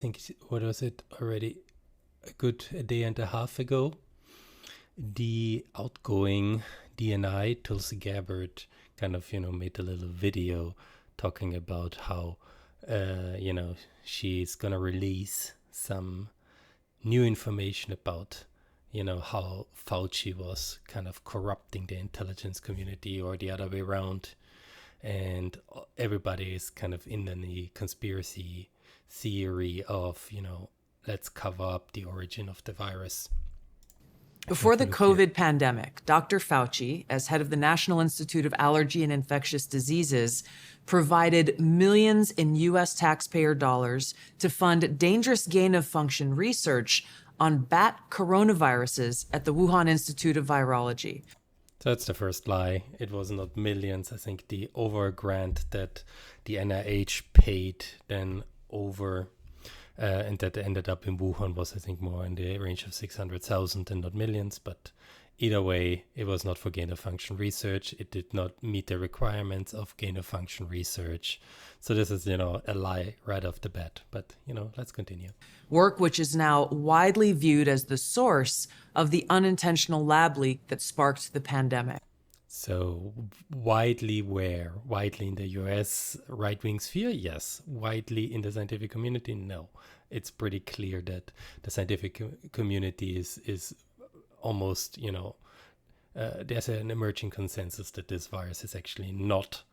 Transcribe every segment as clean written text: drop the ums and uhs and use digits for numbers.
think, what was it, already a day and a half ago, the outgoing DNI, Tulsi Gabbard, kind of, made a little video talking about how, she's going to release some new information about, how Fauci was kind of corrupting the intelligence community or the other way around. And everybody is kind of in the conspiracy theory of, let's cover up the origin of the virus. Before the COVID pandemic, Dr. Fauci, as head of the National Institute of Allergy and Infectious Diseases, provided millions in U.S. taxpayer dollars to fund dangerous gain-of-function research on bat coronaviruses at the Wuhan Institute of Virology. So that's the first lie. It was not millions. I think the over grant that the NIH paid then over and that ended up in Wuhan was, I think, more in the range of 600,000 and not millions. But either way, it was not for gain-of-function research. It did not meet the requirements of gain-of-function research. So this is, a lie right off the bat. But, let's continue. Work which is now widely viewed as the source of the unintentional lab leak that sparked the pandemic. So widely where? Widely in the US right-wing sphere? Yes. Widely in the scientific community? No. It's pretty clear that the scientific community is almost, there's an emerging consensus that this virus is actually not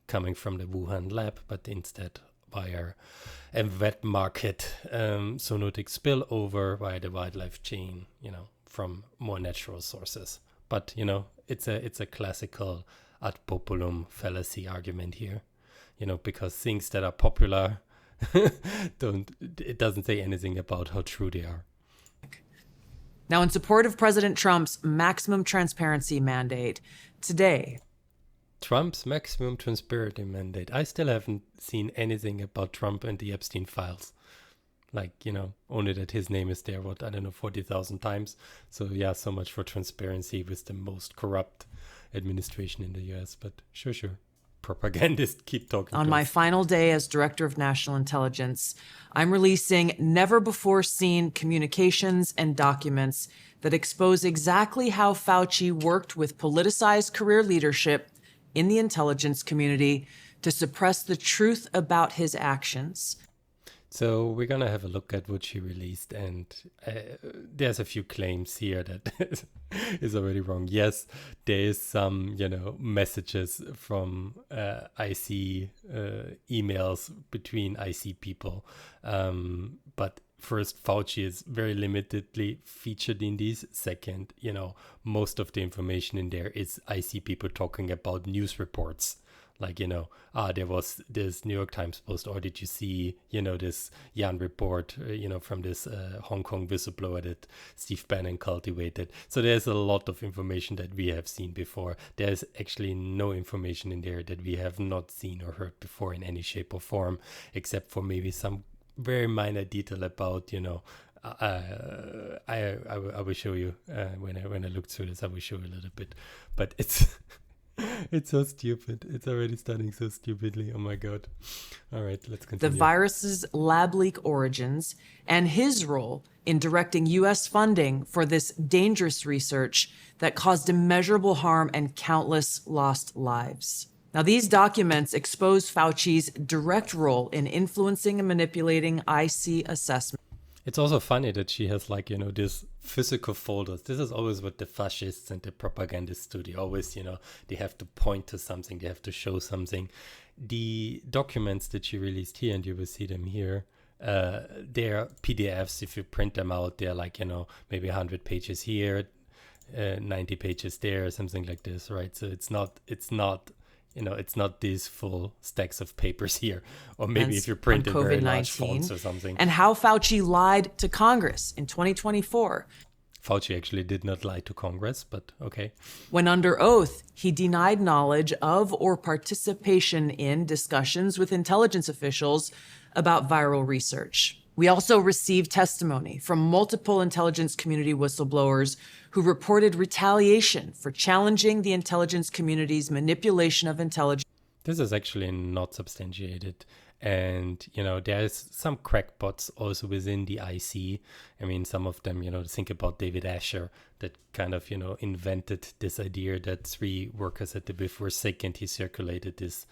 coming from the Wuhan lab, but instead via a wet market zoonotic spillover via the wildlife chain, from more natural sources. But, it's a classical ad populum fallacy argument here, because things that are popular it doesn't say anything about how true they are. Now, in support of President Trump's maximum transparency mandate, today, Trump's maximum transparency mandate. I still haven't seen anything about Trump and the Epstein files. Like, only that his name is there, 40,000 times. So yeah, so much for transparency with the most corrupt administration in the US. But sure. Propagandists keep talking. On my final day as Director of National Intelligence, I'm releasing never-before-seen communications and documents that expose exactly how Fauci worked with politicized career leadership in the intelligence community to suppress the truth about his actions. So we're going to have a look at what she released, and there's a few claims here that is already wrong. Yes, there is some, messages from IC emails between IC people. But first, Fauci is very limitedly featured in these. Second, most of the information in there is IC people talking about news reports. Like, there was this New York Times post, or did you see, this Yan report, from this Hong Kong whistleblower that Steve Bannon cultivated. So there's a lot of information that we have seen before. There's actually no information in there that we have not seen or heard before in any shape or form, except for maybe some very minor detail about, I will show you when I look through this. I will show you a little bit, but it's it's so stupid. It's already starting so stupidly. Oh my God. All right, let's continue. The virus's lab leak origins and his role in directing U.S. funding for this dangerous research that caused immeasurable harm and countless lost lives. Now, these documents expose Fauci's direct role in influencing and manipulating IC assessment. It's also funny that she has this physical folders. This is always what the fascists and the propagandists do. They always, they have to point to something. They have to show something. The documents that she released here, and you will see them here, they're PDFs. If you print them out, they're maybe 100 pages here, 90 pages there, something like this, right? So it's not it's not these full stacks of papers here, or maybe if you print in very large fonts or something. And how Fauci lied to Congress in 2024. Fauci actually did not lie to Congress, but okay. When under oath, he denied knowledge of or participation in discussions with intelligence officials about viral research. We also received testimony from multiple intelligence community whistleblowers who reported retaliation for challenging the intelligence community's manipulation of intelligence. This is actually not substantiated. And, there's some crackpots also within the IC. I mean, some of them, think about David Asher, that kind of, invented this idea that 3 workers at the BIF were sick, and he circulated this.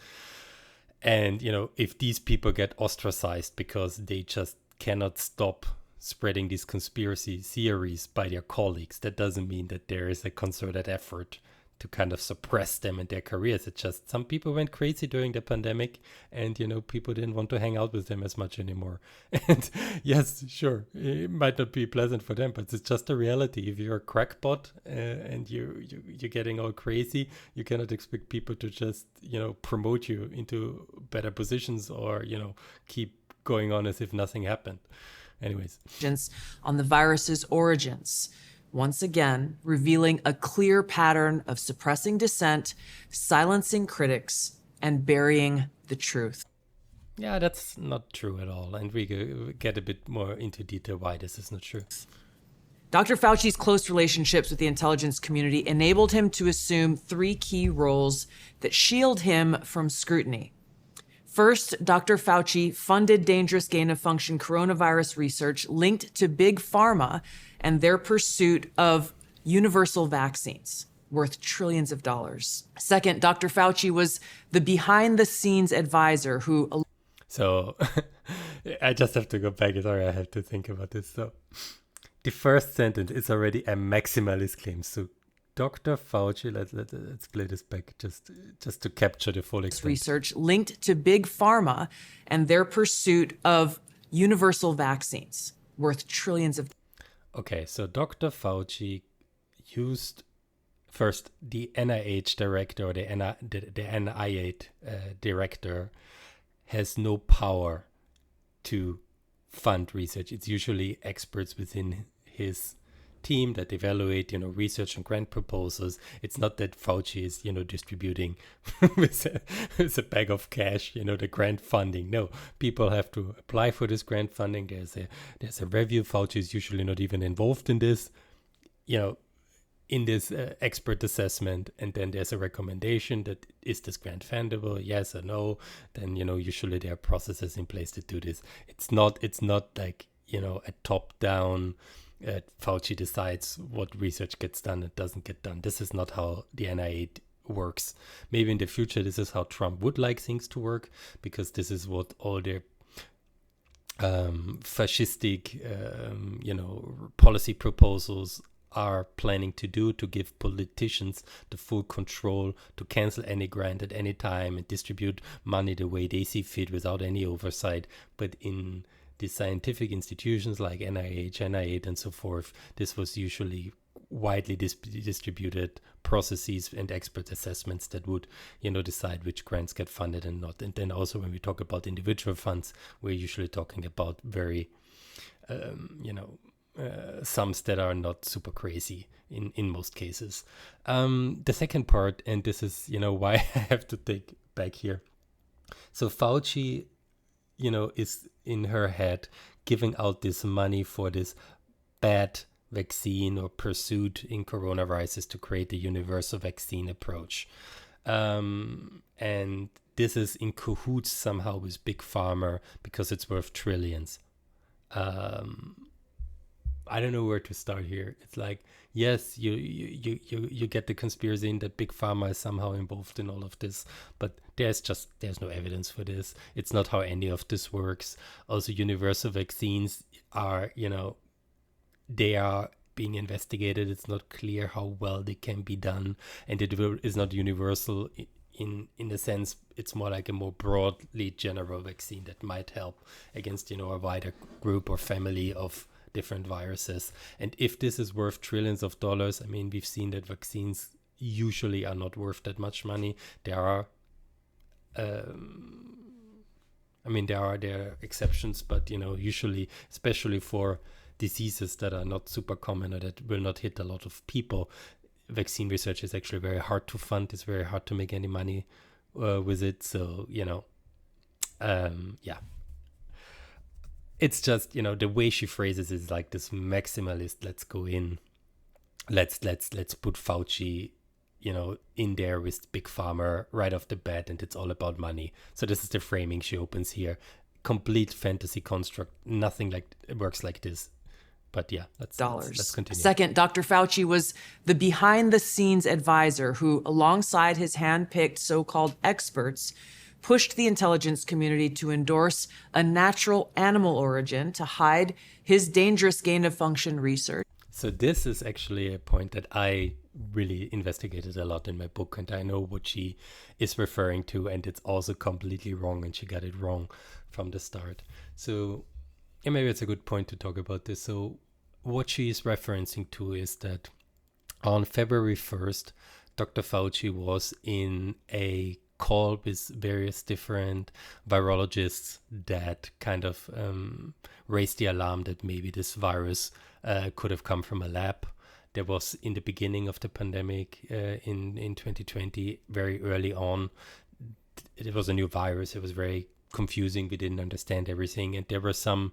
And, if these people get ostracized because they just cannot stop spreading these conspiracy theories by their colleagues, that doesn't mean that there is a concerted effort to kind of suppress them in their careers. It's just some people went crazy during the pandemic, and people didn't want to hang out with them as much anymore. And yes, sure, it might not be pleasant for them, but it's just a reality. If you're a crackpot and you're getting all crazy, you cannot expect people to just promote you into better positions, or keep going on as if nothing happened. Anyways, on the virus's origins, once again revealing a clear pattern of suppressing dissent, silencing critics, and burying the truth. Yeah, that's not true at all. And we get a bit more into detail why this is not true. Dr. Fauci's close relationships with the intelligence community enabled him to assume 3 key roles that shield him from scrutiny. First, Dr. Fauci funded dangerous gain-of-function coronavirus research linked to big pharma and their pursuit of universal vaccines worth trillions of dollars. Second, Dr. Fauci was the behind-the-scenes advisor who... So I just have to go back. Sorry, I have to think about this. So the first sentence is already a maximalist claim. So Dr. Fauci, let's play this back just to capture the full extent. Research linked to big pharma and their pursuit of universal vaccines worth trillions of... Okay, so Dr. Fauci used first the NIH director, or the NIH director has no power to fund research. It's usually experts within his team that evaluate, research and grant proposals. It's not that Fauci is, distributing with a bag of cash, the grant funding. No, people have to apply for this grant funding. There's a review. Fauci is usually not even involved in this, in this expert assessment. And then there's a recommendation that is this grant fundable, yes or no. Then, usually there are processes in place to do this. It's not like, a top-down Fauci decides what research gets done and doesn't get done. This is not how the NIH works. Maybe in the future, this is how Trump would like things to work, because this is what all their fascistic, policy proposals are planning to do, to give politicians the full control to cancel any grant at any time and distribute money the way they see fit without any oversight. But in the scientific institutions like NIH, and so forth, this was usually widely distributed processes and expert assessments that would, decide which grants get funded and not. And then also when we talk about individual funds, we're usually talking about very, sums that are not super crazy in most cases. The second part, and this is, why I have to take back here. So Fauci, is in her head giving out this money for this bad vaccine or pursuit in coronaviruses to create a universal vaccine approach. And this is in cahoots somehow with Big Pharma because it's worth trillions. I don't know where to start here. It's like, yes, you get the conspiracy in that Big Pharma is somehow involved in all of this, but there's no evidence for this. It's not how any of this works. Also, universal vaccines are, they are being investigated. It's not clear how well they can be done, and it is not universal in the sense it's more like a more broadly general vaccine that might help against, a wider group or family of different viruses. And if this is worth trillions of dollars, I mean, we've seen that vaccines usually are not worth that much money. There are exceptions, but usually, especially for diseases that are not super common or that will not hit a lot of people, vaccine research is actually very hard to fund. It's very hard to make any money with it. So it's just, the way she phrases it is like this maximalist, let's go in, let's put Fauci, in there with Big Pharma right off the bat, and it's all about money. So this is the framing she opens here. Complete fantasy construct. Nothing like works like this. But yeah, let's continue. Second, Dr. Fauci was the behind-the-scenes advisor who, alongside his hand-picked so-called experts, pushed the intelligence community to endorse a natural animal origin to hide his dangerous gain-of-function research. So this is actually a point that I really investigated a lot in my book, and I know what she is referring to, and it's also completely wrong, and she got it wrong from the start. So yeah, maybe it's a good point to talk about this. So what she is referencing to is that on February 1st, Dr. Fauci was in a call with various different virologists that kind of raised the alarm that maybe this virus could have come from a lab. There was, in the beginning of the pandemic in 2020, very early on, it was a new virus. It was very confusing. We didn't understand everything, and there were some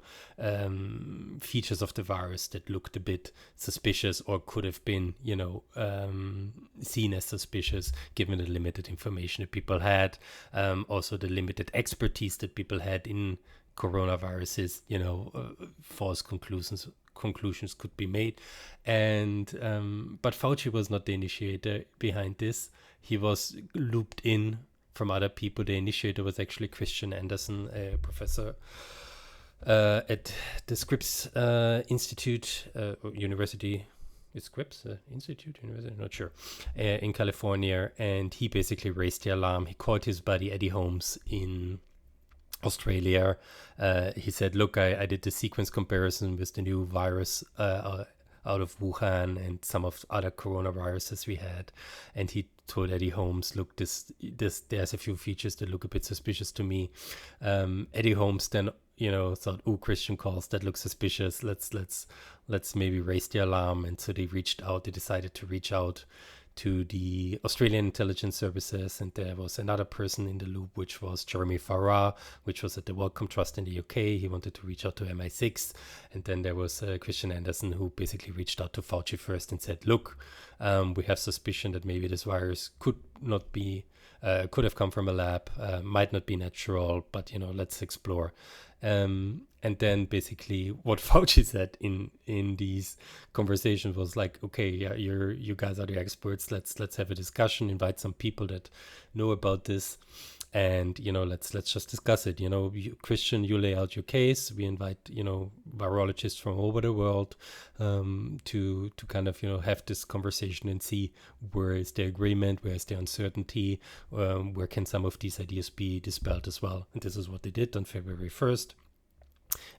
features of the virus that looked a bit suspicious, or could have been seen as suspicious given the limited information that people had, also the limited expertise that people had in coronaviruses. False conclusions could be made, and but Fauci was not the initiator behind this. He was looped in from other people. The initiator was actually Christian Anderson, a professor at the Scripps Institute, University. Is Scripps Institute, University? Not sure. In California, and he basically raised the alarm. He called his buddy Eddie Holmes in Australia. He said, look, I did the sequence comparison with the new virus out of Wuhan and some of other coronaviruses we had, and he told Eddie Holmes, look, this there's a few features that look a bit suspicious to me. Eddie Holmes then thought, oh, Christian calls, that looks suspicious, let's maybe raise the alarm. And so they decided to reach out to the Australian intelligence services, and there was another person in the loop, which was Jeremy Farrar, which was at the Wellcome Trust in the UK. He wanted to reach out to MI6, and then there was Christian Anderson, who basically reached out to Fauci first and said, look, we have suspicion that maybe this virus could have come from a lab, might not be natural, but let's explore. And then basically what Fauci said in these conversations was like, okay, yeah, you guys are the experts. Let's have a discussion, invite some people that know about this, and let's just discuss it. Christian, you lay out your case. We invite virologists from all over the world to kind of have this conversation and see where is the agreement, where is the uncertainty, where can some of these ideas be dispelled as well. And this is what they did on February 1st.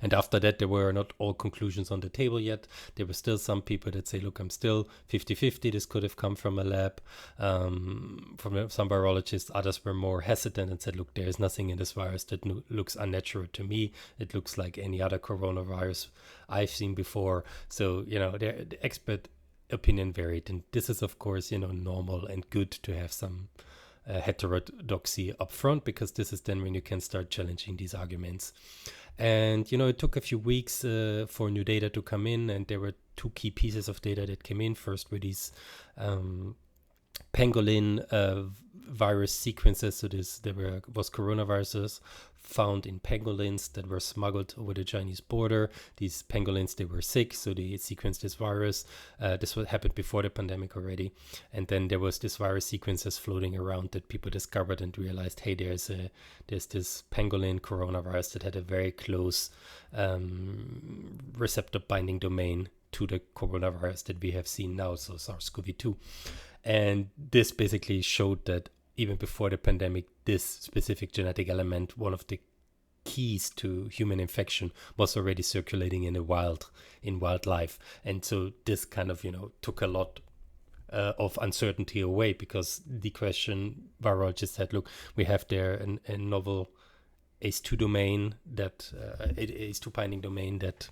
And after that, there were not all conclusions on the table yet. There were still some people that say, look, I'm still 50-50. This could have come from a lab, from some virologists. Others were more hesitant and said, look, there is nothing in this virus that looks unnatural to me. It looks like any other coronavirus I've seen before. So, the expert opinion varied. And this is, of course, normal and good to have some heterodoxy up front, because this is then when you can start challenging these arguments. And it took a few weeks for new data to come in, and there were two key pieces of data that came in. First were these pangolin virus sequences. So there was coronaviruses found in pangolins that were smuggled over the Chinese border. These pangolins, they were sick, so they sequenced this virus. This happened before the pandemic already. And then there was this virus sequences floating around that people discovered and realized, hey, there's this pangolin coronavirus that had a very close receptor binding domain to the coronavirus that we have seen now, so SARS-CoV-2. And this basically showed that even before the pandemic, this specific genetic element, one of the keys to human infection, was already circulating in wildlife. And so this kind of, took a lot of uncertainty away, because the question virologists said, look, we have there a novel ACE2 domain ACE2 binding domain that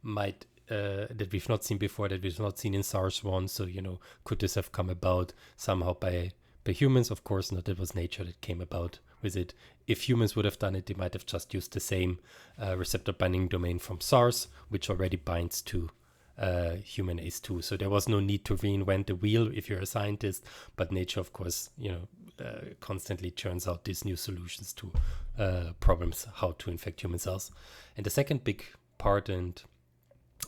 might that we've not seen before, that we've not seen in SARS-1. So, could this have come about somehow by humans? Of course not. It was nature that came about with it. If humans would have done it, they might have just used the same receptor binding domain from SARS, which already binds to human ACE2. So there was no need to reinvent the wheel if you're a scientist, but nature, of course, constantly churns out these new solutions to problems, how to infect human cells. And the second big part, and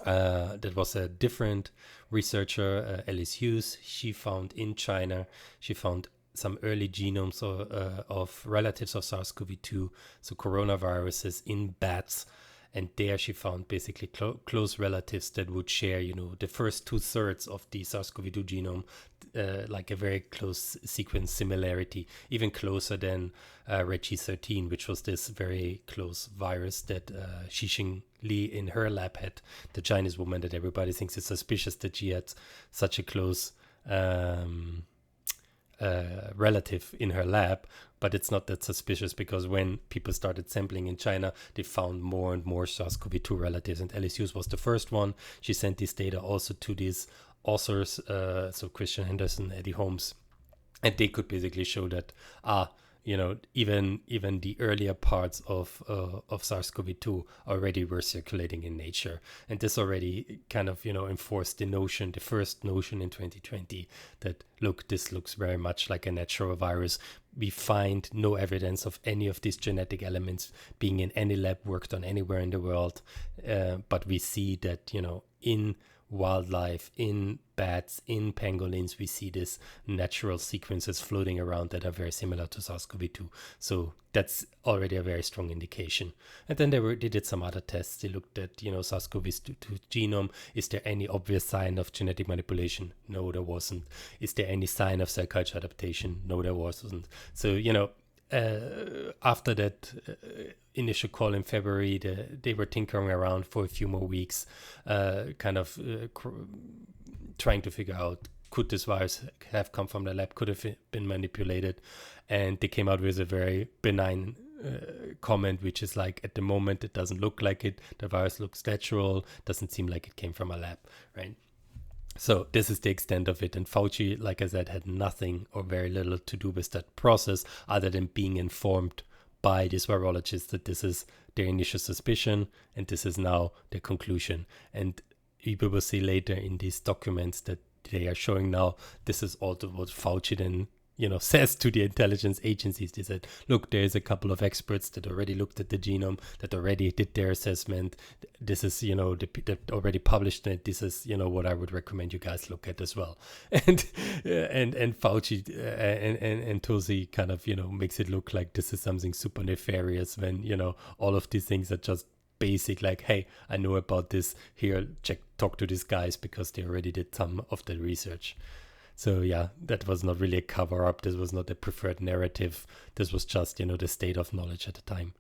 that was a different researcher, Alice Hughes. She found in China, she found some early genomes of relatives of SARS-CoV-2, so coronaviruses in bats. And there she found basically close relatives that would share, the first 2/3 of the SARS-CoV-2 genome, like a very close sequence similarity, even closer than Reg-13, which was this very close virus that Xixing Li in her lab had, the Chinese woman that everybody thinks is suspicious that she had such a close relative in her lab. But it's not that suspicious, because when people started sampling in China, they found more and more SARS-CoV-2 relatives, and Alice Hughes was the first one. She sent this data also to these authors, so Christian Henderson, Eddie Holmes, and they could basically show that even the earlier parts of SARS-CoV-2 already were circulating in nature. And this already kind of, enforced the first notion in 2020 that, look, this looks very much like a natural virus. We find no evidence of any of these genetic elements being in any lab worked on anywhere in the world. But we see that, in wildlife, in bats, in pangolins, we see these natural sequences floating around that are very similar to SARS-CoV-2. So that's already a very strong indication. And then they did some other tests. They looked at, SARS-CoV-2 genome. Is there any obvious sign of genetic manipulation? No, there wasn't. Is there any sign of cell culture adaptation? No, there wasn't. So, after that initial call in February, they were tinkering around for a few more weeks, trying to figure out, could this virus have come from the lab, could have been manipulated? And they came out with a very benign comment, which is like, at the moment, it doesn't look like it. The virus looks natural, doesn't seem like it came from a lab, right? So this is the extent of it. And Fauci, like I said, had nothing or very little to do with that process, other than being informed by these virologists that this is their initial suspicion and this is now their conclusion. And we will see later in these documents that they are showing now, this is also what Fauci then says to the intelligence agencies. They said, look, there's a couple of experts that already looked at the genome, that already did their assessment. This is, that already published it. This is, what I would recommend you guys look at as well. And Fauci and Tulsi kind of, makes it look like this is something super nefarious when, all of these things are just basic, like, hey, I know about this, here, talk to these guys because they already did some of the research. So yeah, that was not really a cover-up. This was not a preferred narrative. This was just, the state of knowledge at the time.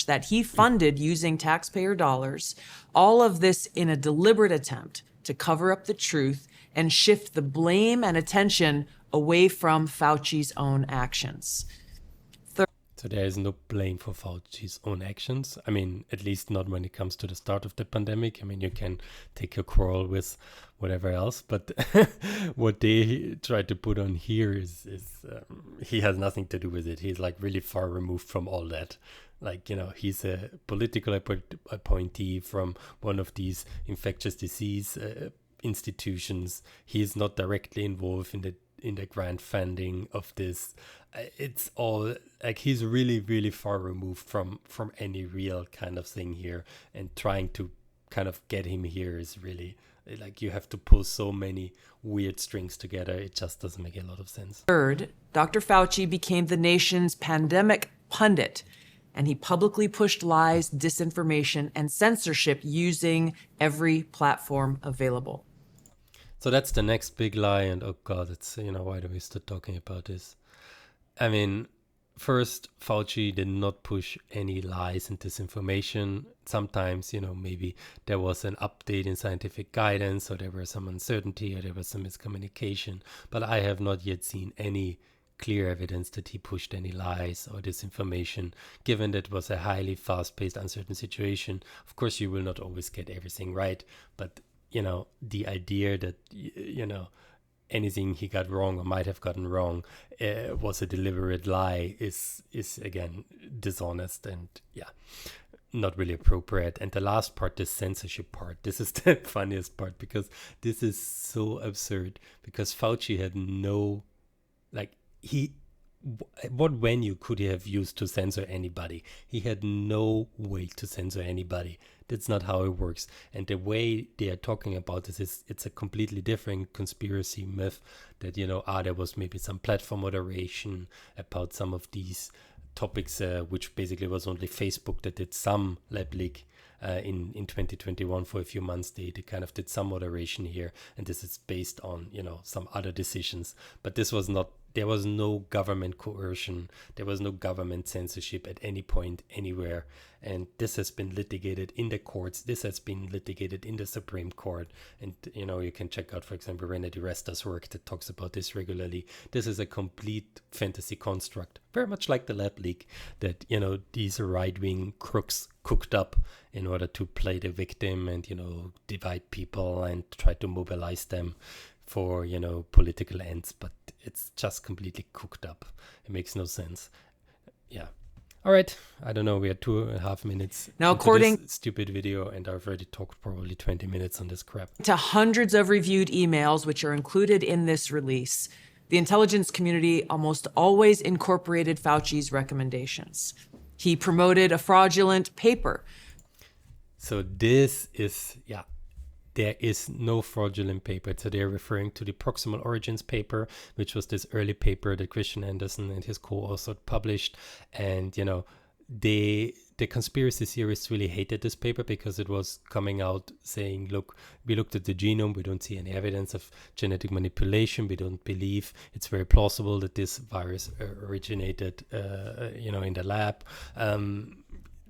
That he funded using taxpayer dollars, all of this in a deliberate attempt to cover up the truth and shift the blame and attention away from Fauci's own actions. So there is no blame for Fauci's own actions. I mean, at least not when it comes to the start of the pandemic. I mean, you can take your quarrel with whatever else, but what they try to put on here is he has nothing to do with it. He's like really far removed from all that. Like, he's a political appointee from one of these infectious disease institutions. He is not directly involved in the grant funding of this. It's all like he's really, really far removed from any real kind of thing here, and trying to kind of get him here is really like, you have to pull so many weird strings together. It just doesn't make a lot of sense. Third, Dr. Fauci became the nation's pandemic pundit, and he publicly pushed lies, disinformation, and censorship using every platform available. So that's the next big lie, and oh God, it's, why do we start talking about this? I mean, first, Fauci did not push any lies and disinformation. Sometimes, maybe there was an update in scientific guidance, or there was some uncertainty, or there was some miscommunication, but I have not yet seen any clear evidence that he pushed any lies or disinformation, given that it was a highly fast-paced, uncertain situation. Of course, you will not always get everything right, but the idea that, anything he got wrong or might have gotten wrong was a deliberate lie is again dishonest. And yeah, not really appropriate. And the last part, the censorship part, this is the funniest part, because this is so absurd, because Fauci had no, like, what venue could he have used to censor anybody? He had no way to censor anybody. That's not how it works. And the way they are talking about this is, it's a completely different conspiracy myth that, there was maybe some platform moderation about some of these topics, which basically was only Facebook that did some lab leak in 2021 for a few months. They kind of did some moderation here, and this is based on some other decisions. But this was not. There was no government coercion. There was no government censorship at any point anywhere. And this has been litigated in the courts. This has been litigated in the Supreme Court. And, you can check out, for example, René DiResta's work that talks about this regularly. This is a complete fantasy construct, very much like the lab leak that, these right-wing crooks cooked up in order to play the victim and, divide people and try to mobilize them for, political ends. But it's just completely cooked up. It makes no sense. Yeah. All right. I don't know. We are 2.5 minutes now, into according this stupid video, and I've already talked probably 20 minutes on this crap. To hundreds of reviewed emails, which are included in this release, the intelligence community almost always incorporated Fauci's recommendations. He promoted a fraudulent paper. So this is, there is no fraudulent paper. So they're referring to the Proximal Origins paper, which was this early paper that Christian Anderson and his co-author published. And, the conspiracy theorists really hated this paper because it was coming out saying, look, we looked at the genome, we don't see any evidence of genetic manipulation, we don't believe it's very plausible that this virus originated, in the lab.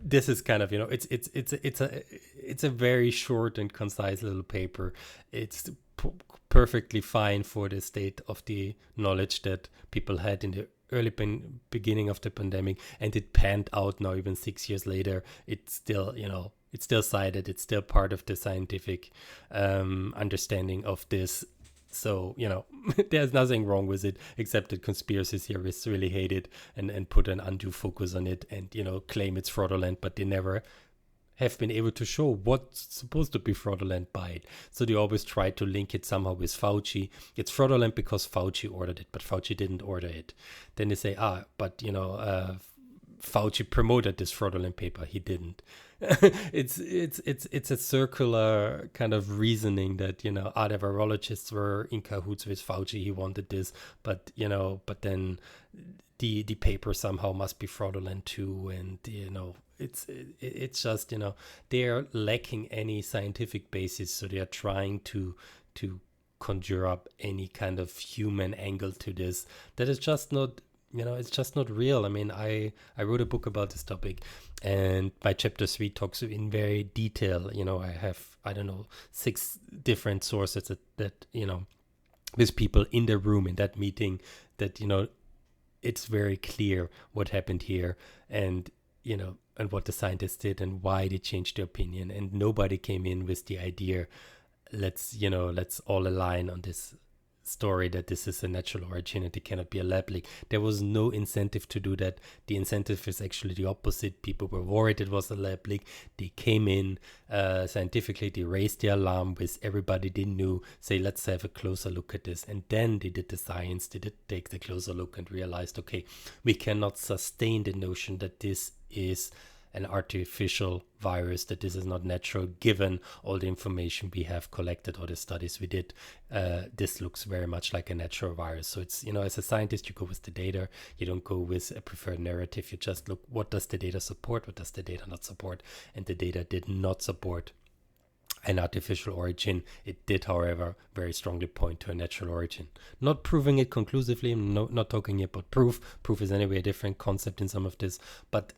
This is kind of, it's a very short and concise little paper. It's perfectly fine for the state of the knowledge that people had in the early beginning of the pandemic, and it panned out now even 6 years later. It's still, it's still cited. It's still part of the scientific understanding of this. So, there's nothing wrong with it, except that conspiracy theorists really hate it and put an undue focus on it and, claim it's fraudulent, but they never have been able to show what's supposed to be fraudulent by it. So they always try to link it somehow with Fauci. It's fraudulent because Fauci ordered it, but Fauci didn't order it. Then they say, but, Fauci promoted this fraudulent paper. He didn't. It's a circular kind of reasoning that, the virologists were in cahoots with Fauci. He wanted this, but then the paper somehow must be fraudulent too. And, it's just, they're lacking any scientific basis. So they are trying to conjure up any kind of human angle to this that is just not, it's just not real. I mean, I wrote a book about this topic, and my chapter 3 talks in very detail. I have, 6 different sources that with people in the room in that meeting that, it's very clear what happened here, and, and what the scientists did and why they changed their opinion. And nobody came in with the idea, let's all align on this story that this is a natural origin and it cannot be a lab leak. There was no incentive to do that. The incentive is actually the opposite. People were worried it was a lab leak. They came in scientifically, they raised the alarm with everybody they knew, say, let's have a closer look at this. And then they did the science, they did take the closer look and realized, okay, we cannot sustain the notion that this is an artificial virus, that this is not natural given all the information we have collected, all the studies we did. This looks very much like a natural virus. So it's, as a scientist, you go with the data. You don't go with a preferred narrative. You just look, what does the data support? What does the data not support? And the data did not support an artificial origin. It did, however, very strongly point to a natural origin. Not proving it conclusively, not talking about proof. Proof is anyway a different concept in some of this, but,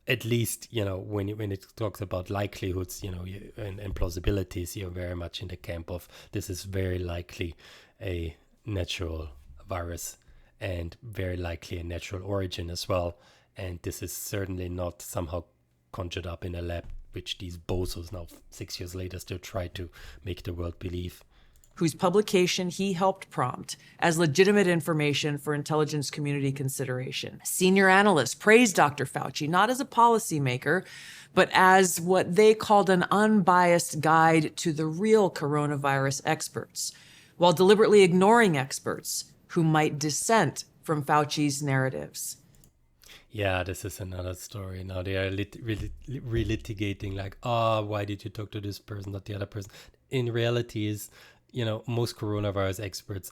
at least, when it talks about likelihoods, and plausibilities, you're very much in the camp of this is very likely a natural virus and very likely a natural origin as well. And this is certainly not somehow conjured up in a lab, which these bozos now 6 years later still try to make the world believe. whose publication he helped prompt as legitimate information for intelligence community consideration. Senior analysts praised Dr. Fauci not as a policymaker, but as what they called an unbiased guide to the real coronavirus experts, while deliberately ignoring experts who might dissent from Fauci's narratives. Yeah, this is another story. Now they are relitigating like, oh, why did you talk to this person, not the other person? In reality is, most coronavirus experts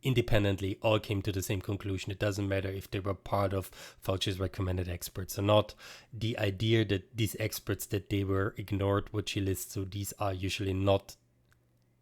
independently all came to the same conclusion. It doesn't matter if they were part of Fauci's recommended experts or not. The idea that these experts, that they were ignored what she lists, so these are usually not,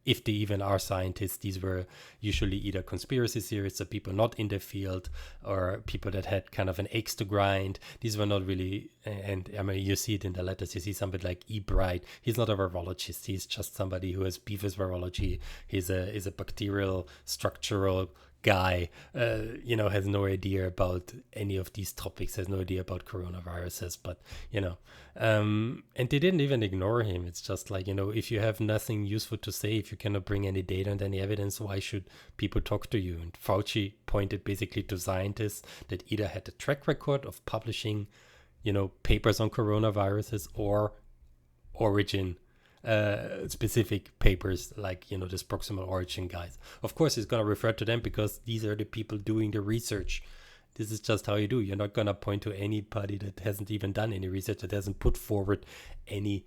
if they even are scientists, these were usually either conspiracy theorists, so people not in the field, or people that had kind of an axe to grind. These were not really, and I mean, you see it in the letters, you see somebody like E. Bright. He's not a virologist, he's just somebody who has beef with virology. He's a bacterial, structural guy, has no idea about any of these topics, has no idea about coronaviruses, but, and they didn't even ignore him. It's just like, if you have nothing useful to say, if you cannot bring any data and any evidence, why should people talk to you? And Fauci pointed basically to scientists that either had a track record of publishing, papers on coronaviruses or origin specific papers, like this proximal origin guys. Of course he's going to refer to them because these are the people doing the research. This is just how you do. You're not going to point to anybody that hasn't even done any research, that hasn't put forward any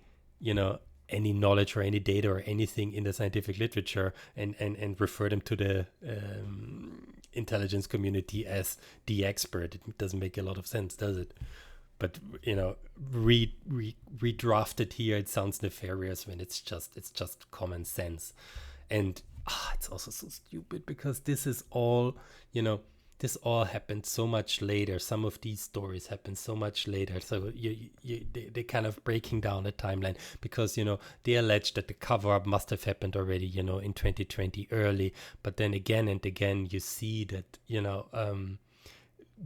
any knowledge or any data or anything in the scientific literature, and refer them to the intelligence community as the expert. It doesn't make a lot of sense, does it? But redrafted here, it sounds nefarious when it's just common sense. And it's also so stupid because this is all, this all happened so much later. Some of these stories happened so much later. So they kind of breaking down the timeline because, they allege that the cover-up must have happened already, in 2020 early. But then again and again, you see that,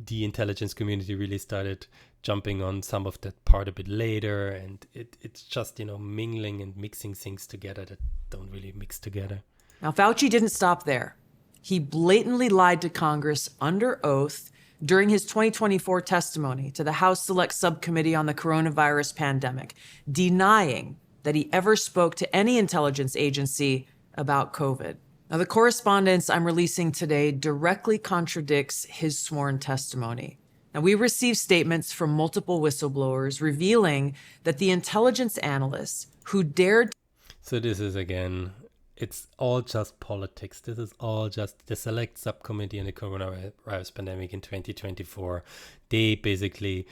the intelligence community really started jumping on some of that part a bit later, and it's just mingling and mixing things together that don't really mix together. Now, Fauci didn't stop there. He blatantly lied to Congress under oath during his 2024 testimony to the House Select Subcommittee on the Coronavirus Pandemic, denying that he ever spoke to any intelligence agency about COVID. Now, the correspondence I'm releasing today directly contradicts his sworn testimony. Now, we received statements from multiple whistleblowers revealing that the intelligence analysts who dared... So this is, again, it's all just politics. This is all just the Select Subcommittee on the Coronavirus Pandemic in 2024. They basically...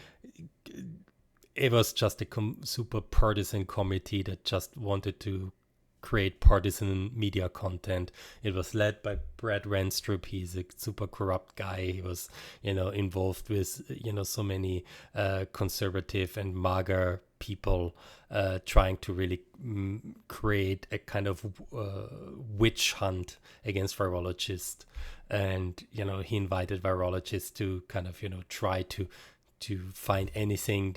It was just a super partisan committee that just wanted to create partisan media content. It was led by Brad Renstrup. He's a super corrupt guy. He was, involved with, so many conservative and MAGA people trying to really create a kind of witch hunt against virologists. And, he invited virologists to kind of, try to find anything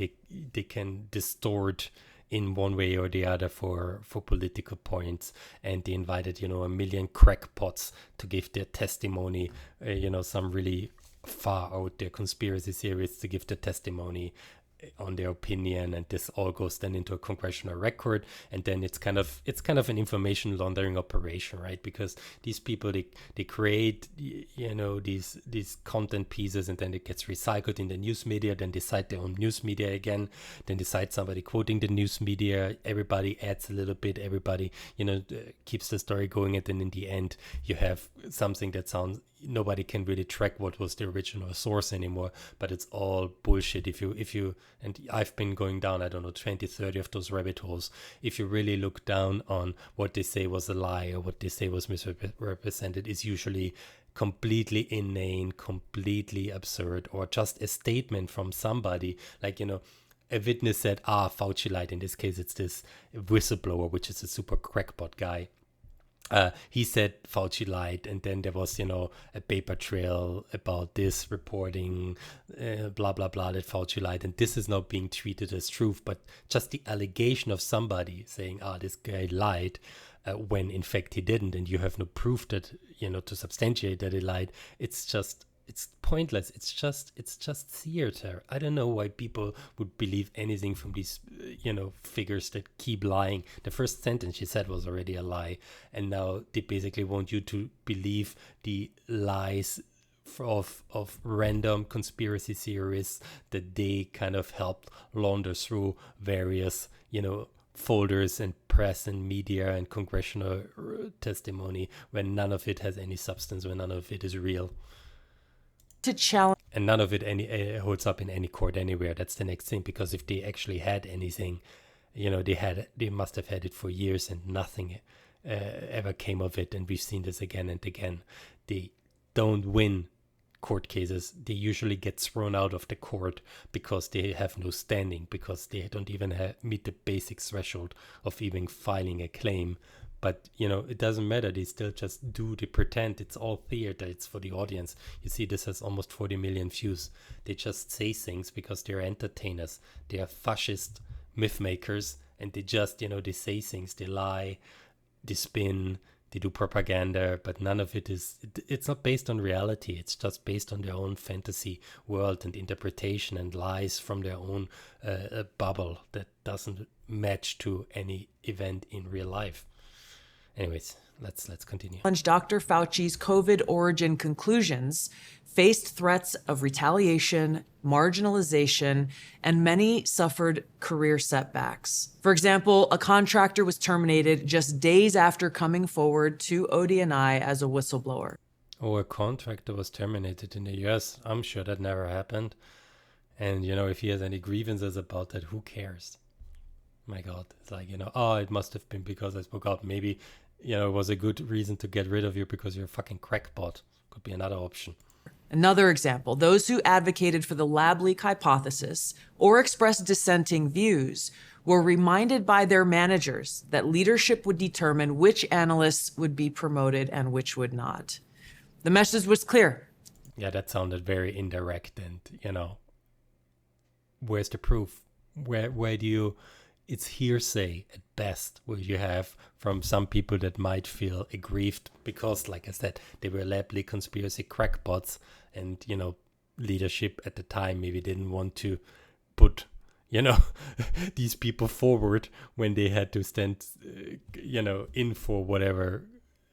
they can distort in one way or the other for political points. And they invited, a million crackpots to give their testimony, some really far out there conspiracy theorists to give their testimony on their opinion, and this all goes then into a congressional record, and then it's kind of an information laundering operation, right? Because these people they create these content pieces, and then it gets recycled in the news media, then they cite their own news media again, then they cite somebody quoting the news media, everybody adds a little bit, everybody keeps the story going, and then in the end you have something that sounds, nobody can really track what was the original source anymore, but it's all bullshit. If you and I've been going down, I don't know, 20, 30 of those rabbit holes. If you really look down on what they say was a lie or what they say was misrepresented, is usually completely inane, completely absurd, or just a statement from somebody like, a witness said, Fauci lied. In this case, it's this whistleblower, which is a super crackpot guy. He said Fauci lied, and then there was, a paper trail about this reporting, blah, blah, blah, that Fauci lied. And this is not being treated as truth, but just the allegation of somebody saying, this guy lied, when in fact he didn't, and you have no proof that, to substantiate that he lied. It's pointless. It's just theater. I don't know why people would believe anything from these, figures that keep lying. The first sentence she said was already a lie. And now they basically want you to believe the lies of random conspiracy theorists that they kind of helped launder through various, folders and press and media and congressional testimony, when none of it has any substance, when none of it is real. To challenge. And none of it holds up in any court anywhere. That's the next thing, because if they actually had anything, they must have had it for years, and nothing ever came of it. And we've seen this again and again. They don't win court cases. They usually get thrown out of the court because they have no standing, because they don't even meet the basic threshold of even filing a claim. But, it doesn't matter. They still just they pretend. It's all theater. It's for the audience. You see, this has almost 40 million views. They just say things because they're entertainers. They are fascist myth makers. And they just, they say things. They lie, they spin, they do propaganda. But none of it's not based on reality. It's just based on their own fantasy world and interpretation, and lies from their own bubble that doesn't match to any event in real life. Anyways, let's continue. Dr. Fauci's COVID origin conclusions faced threats of retaliation, marginalization, and many suffered career setbacks. For example, a contractor was terminated just days after coming forward to ODNI as a whistleblower. Oh, a contractor was terminated in the US. I'm sure that never happened. And, if he has any grievances about that, who cares? My God, it's like, it must have been because I spoke out. Maybe, it was a good reason to get rid of you because you're a fucking crackpot. Could be another option. Another example, those who advocated for the lab leak hypothesis or expressed dissenting views were reminded by their managers that leadership would determine which analysts would be promoted and which would not. The message was clear. Yeah, that sounded very indirect, and, where's the proof? Where do you... It's hearsay at best, what you have from some people that might feel aggrieved because, like I said, they were lab leak conspiracy crackpots, and, leadership at the time maybe didn't want to put, these people forward when they had to stand, in for whatever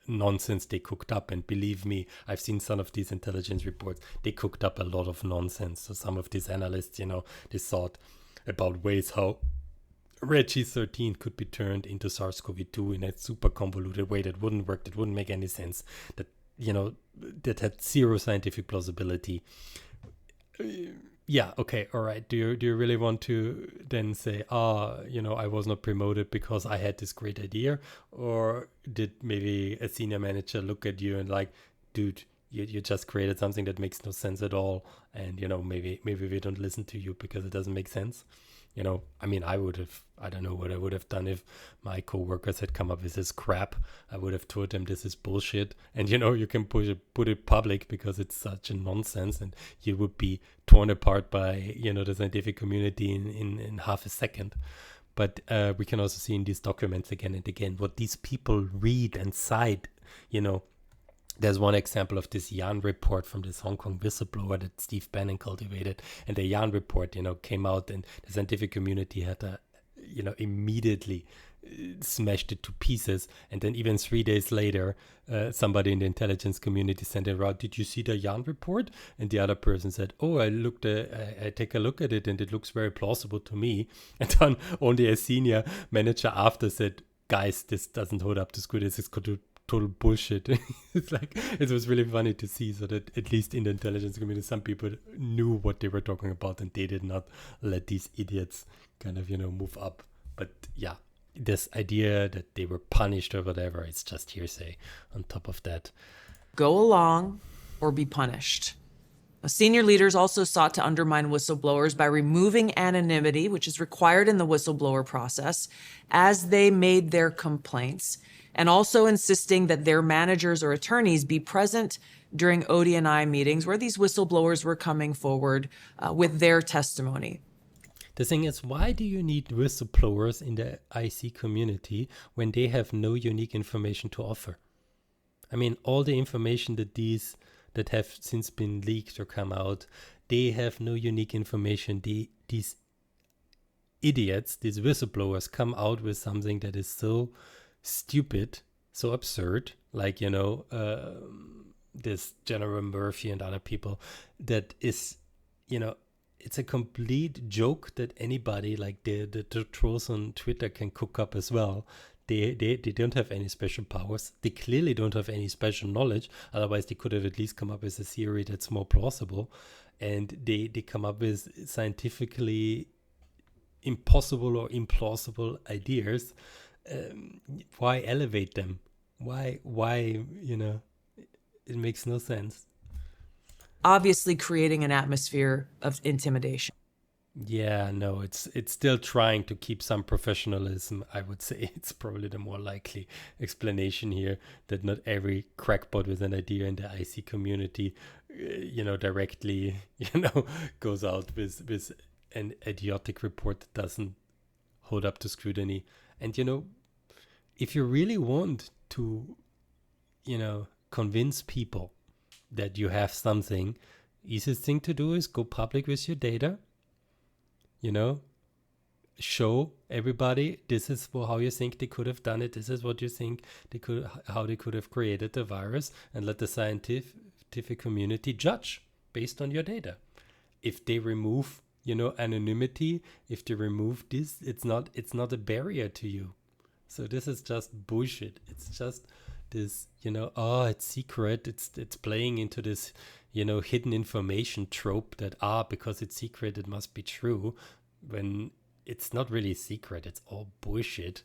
nonsense they cooked up. And believe me, I've seen some of these intelligence reports. They cooked up a lot of nonsense. So some of these analysts, they thought about ways how Reggie 13 could be turned into SARS-CoV-2 in a super convoluted way that wouldn't work, that wouldn't make any sense, that, that had zero scientific plausibility. Yeah, okay, all right. Do you really want to then say, I was not promoted because I had this great idea? Or did maybe a senior manager look at you and like, dude, you just created something that makes no sense at all, and, maybe we don't listen to you because it doesn't make sense? I don't know what I would have done if my coworkers had come up with this crap. I would have told them this is bullshit. And, you can put it public because it's such a nonsense, and you would be torn apart by, the scientific community in half a second. But we can also see in these documents again and again what these people read and cite, There's one example of this Yan report from this Hong Kong whistleblower that Steve Bannon cultivated. And the Yan report, came out, and the scientific community had immediately smashed it to pieces. And then even 3 days later, somebody in the intelligence community sent it out, did you see the Yan report? And the other person said, oh, I take a look at it and it looks very plausible to me. And then only a senior manager after said, guys, this doesn't hold up to screw. This is total bullshit. It's like, it was really funny to see, so that at least in the intelligence community, some people knew what they were talking about, and they did not let these idiots kind of, move up. But yeah, this idea that they were punished or whatever, it's just hearsay on top of that. Go along or be punished. Senior leaders also sought to undermine whistleblowers by removing anonymity, which is required in the whistleblower process, as they made their complaints, and also insisting that their managers or attorneys be present during OD&I meetings where these whistleblowers were coming forward with their testimony. The thing is, why do you need whistleblowers in the IC community when they have no unique information to offer? I mean, all the information that have since been leaked or come out, they have no unique information. These idiots, these whistleblowers come out with something that is so stupid, so absurd, like, this General Murphy and other people, that is, it's a complete joke that anybody, like the trolls on Twitter, can cook up as well. They don't have any special powers. They clearly don't have any special knowledge. Otherwise, they could have at least come up with a theory that's more plausible. And they come up with scientifically impossible or implausible ideas. Why elevate them? Why, it makes no sense. Obviously creating an atmosphere of intimidation. Yeah, no, it's still trying to keep some professionalism. I would say it's probably the more likely explanation here, that not every crackpot with an idea in the IC community, directly, goes out with an idiotic report that doesn't hold up to scrutiny. And, if you really want to, convince people that you have something, easiest thing to do is go public with your data. Show everybody this is how you think they could have done it. This is what you think how they could have created the virus, and let the scientific community judge based on your data. If they remove, anonymity, if they remove this, it's not a barrier to you. So this is just bullshit. It's just this, it's secret. It's playing into this, hidden information trope that, because it's secret, it must be true, when it's not really secret. It's all bullshit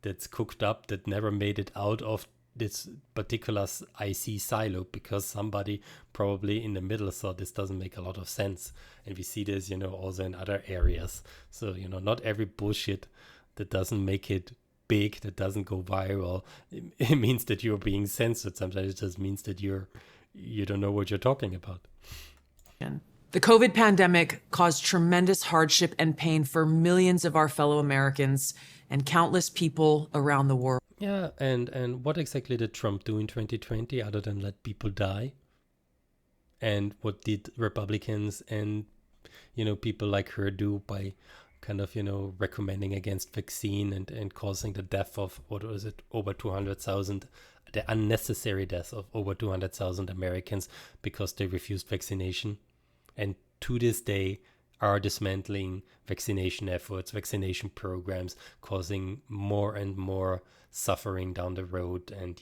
that's cooked up, that never made it out of this particular IC silo, because somebody probably in the middle thought this doesn't make a lot of sense. And we see this, also in other areas. So, not every bullshit that doesn't make it big, that doesn't go viral, it means that you're being censored. Sometimes it just means that you don't know what you're talking about. The COVID pandemic caused tremendous hardship and pain for millions of our fellow Americans and countless people around the world. Yeah, and what exactly did Trump do in 2020 other than let people die? And what did Republicans and, people like her do by kind of, recommending against vaccine and causing the death of, over 200,000, the unnecessary death of over 200,000 Americans because they refused vaccination, and to this day are dismantling vaccination efforts, vaccination programs, causing more and more suffering down the road and,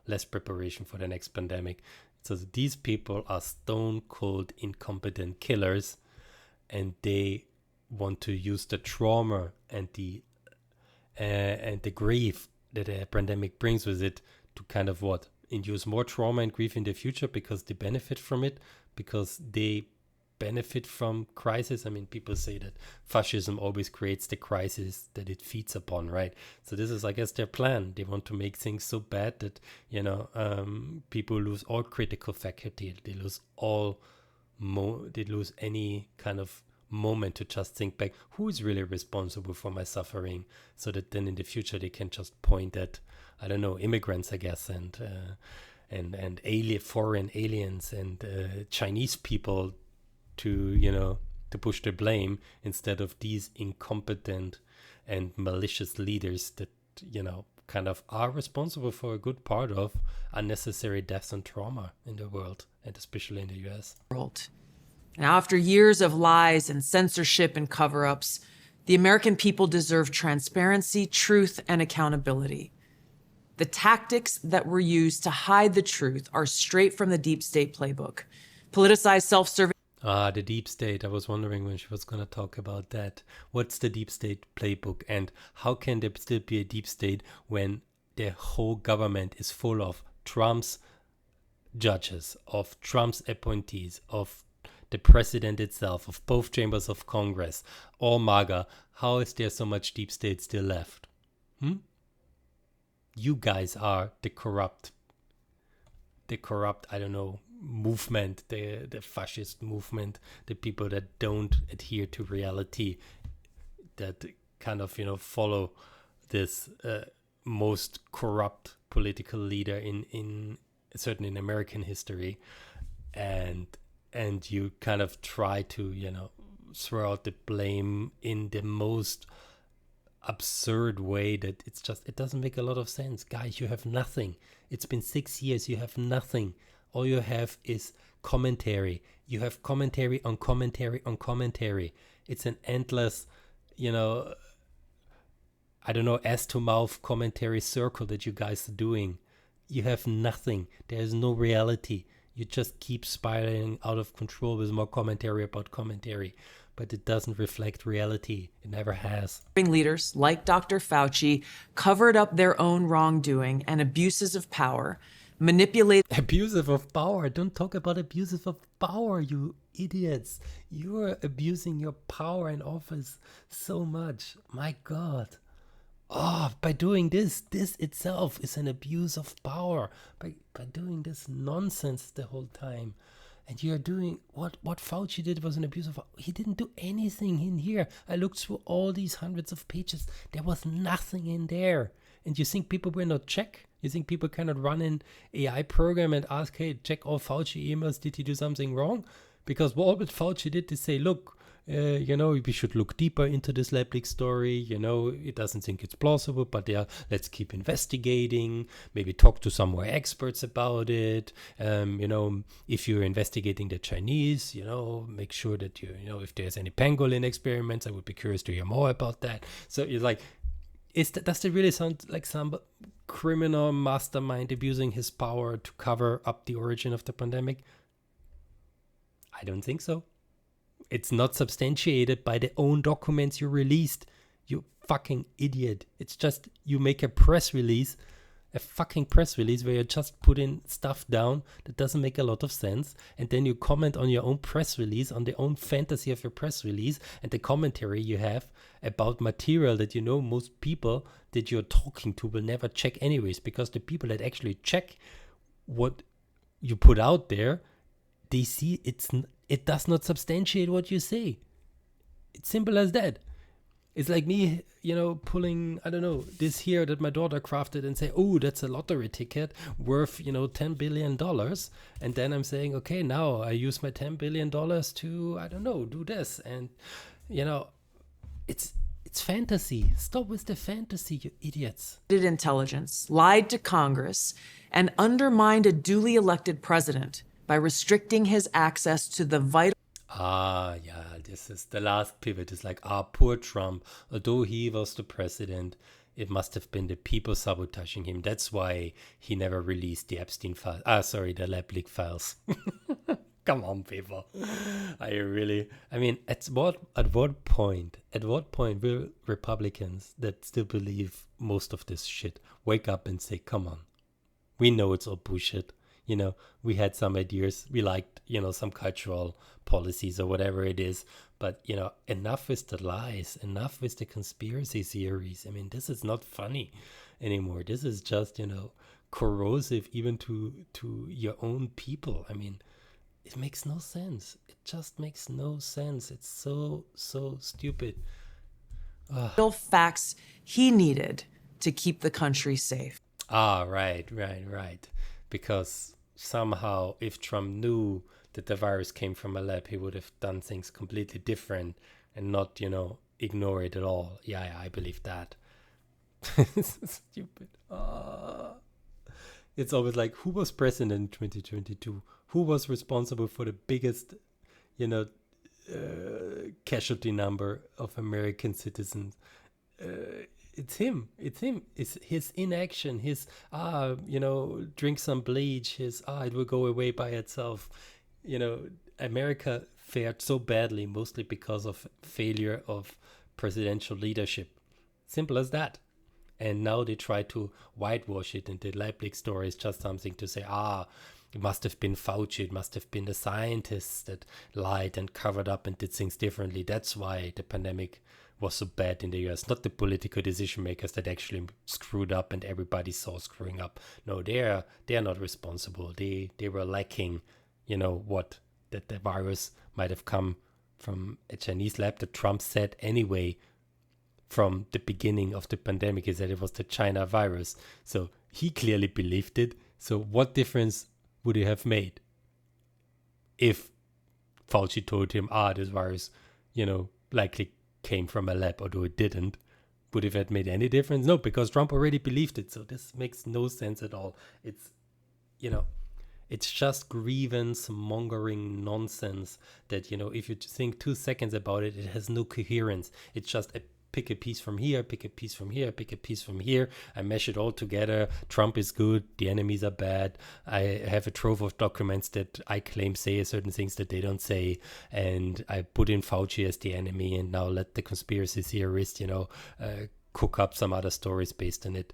less preparation for the next pandemic. So these people are stone cold incompetent killers, and they want to use the trauma and the grief that a pandemic brings with it to kind of induce more trauma and grief in the future, because they benefit from it, because they benefit from crisis. I mean, people say that fascism always creates the crisis that it feeds upon, right? So this is, I guess, their plan. They want to make things so bad that, people lose all critical faculty. They lose they lose any kind of moment to just think back, who is really responsible for my suffering, so that then in the future they can just point at, I don't know, immigrants, I guess, and foreign aliens and Chinese people to push the blame, instead of these incompetent and malicious leaders that kind of are responsible for a good part of unnecessary deaths and trauma in the world, and especially in the US. Now, after years of lies and censorship and cover-ups, the American people deserve transparency, truth, and accountability. The tactics that were used to hide the truth are straight from the deep state playbook. Politicized self-serving. The deep state. I was wondering when she was going to talk about that. What's the deep state playbook, and how can there still be a deep state when the whole government is full of Trump's judges, of Trump's appointees, of the president itself, of both chambers of Congress, all MAGA, how is there so much deep state still left? You guys are the corrupt, I don't know, movement, the fascist movement, the people that don't adhere to reality, that kind of, follow this most corrupt political leader in certainly in American history, and you kind of try to throw out the blame in the most absurd way that it doesn't make a lot of sense. Guys, you have nothing. It's been 6 years. You have nothing. All you have is commentary. You have commentary on commentary on commentary. It's an endless, I don't know, ass to mouth commentary circle that you guys are doing. You have nothing. There is no reality. You just keep spiraling out of control with more commentary about commentary. But it doesn't reflect reality. It never has. Leaders like Dr. Fauci covered up their own wrongdoing and abuses of power, manipulate. Abusive of power. Don't talk about abusive of power, you idiots. You are abusing your power and office so much. My God. By doing this itself is an abuse of power. By doing this nonsense the whole time. And you're doing what Fauci did was an abuse of. He didn't do anything in here. I looked through all these hundreds of pages. There was nothing in there. And you think people will not check? You think people cannot run an AI program and ask, hey, check all Fauci emails. Did he do something wrong? Because what Fauci did is say, look, we should look deeper into this lab leak story. It doesn't think it's plausible, but let's keep investigating. Maybe talk to some more experts about it. If you're investigating the Chinese, make sure that if there's any pangolin experiments, I would be curious to hear more about that. So it's like, does it really sound like some criminal mastermind abusing his power to cover up the origin of the pandemic? I don't think so. It's not substantiated by the own documents you released, you fucking idiot. It's just you make a fucking press release where you just put in stuff down that doesn't make a lot of sense, and then you comment on your own press release, on the own fantasy of your press release, and the commentary you have about material that most people that you're talking to will never check anyways, because the people that actually check what you put out there, they see it does not substantiate what you say. It's simple as that. It's like me, pulling, I don't know, this here that my daughter crafted and say, oh, that's a lottery ticket worth, $10 billion. And then I'm saying, okay, now I use my $10 billion to, I don't know, do this. And, it's fantasy. Stop with the fantasy, you idiots. Intelligence, lied to Congress, and undermined a duly elected president by restricting his access to the vital. This is the last pivot. It's like, poor Trump. Although he was the president, it must have been the people sabotaging him. That's why he never released the Epstein files. The lab leak files. Come on, people. At what point will Republicans that still believe most of this shit wake up and say, come on, we know it's all bullshit. We had some ideas. We liked, some cultural policies or whatever it is. But, enough with the lies, enough with the conspiracy theories. This is not funny anymore. This is just, corrosive even to your own people. It makes no sense. It just makes no sense. It's so stupid. Facts he needed to keep the country safe. Right. Because somehow if Trump knew that the virus came from a lab, he would have done things completely different and not, ignore it at all. Yeah, I believe that. It's stupid. It's always like, who was president in 2022? Who was responsible for the biggest, casualty number of American citizens? It's him. It's his inaction, his, drink some bleach, his, it will go away by itself. America fared so badly, mostly because of failure of presidential leadership. Simple as that. And now they try to whitewash it, and the lab leak story is just something to say, it must have been Fauci, it must have been the scientists that lied and covered up and did things differently. That's why the pandemic was so bad in the US, not the political decision makers that actually screwed up and everybody saw screwing up. No, they're not responsible. They were lacking, what, that the virus might have come from a Chinese lab. That Trump said anyway from the beginning of the pandemic is that it was the China virus. So he clearly believed it. So what difference would it have made if Fauci told him, this virus, likely came from a lab, although it didn't? Would it have made any difference? No, because Trump already believed it. So this makes no sense at all. It's, it's just grievance mongering nonsense that, if you think 2 seconds about it, it has no coherence. It's just pick a piece from here, pick a piece from here, pick a piece from here. I mesh it all together. Trump is good. The enemies are bad. I have a trove of documents that I claim say certain things that they don't say. And I put in Fauci as the enemy and now let the conspiracy theorists, cook up some other stories based on it.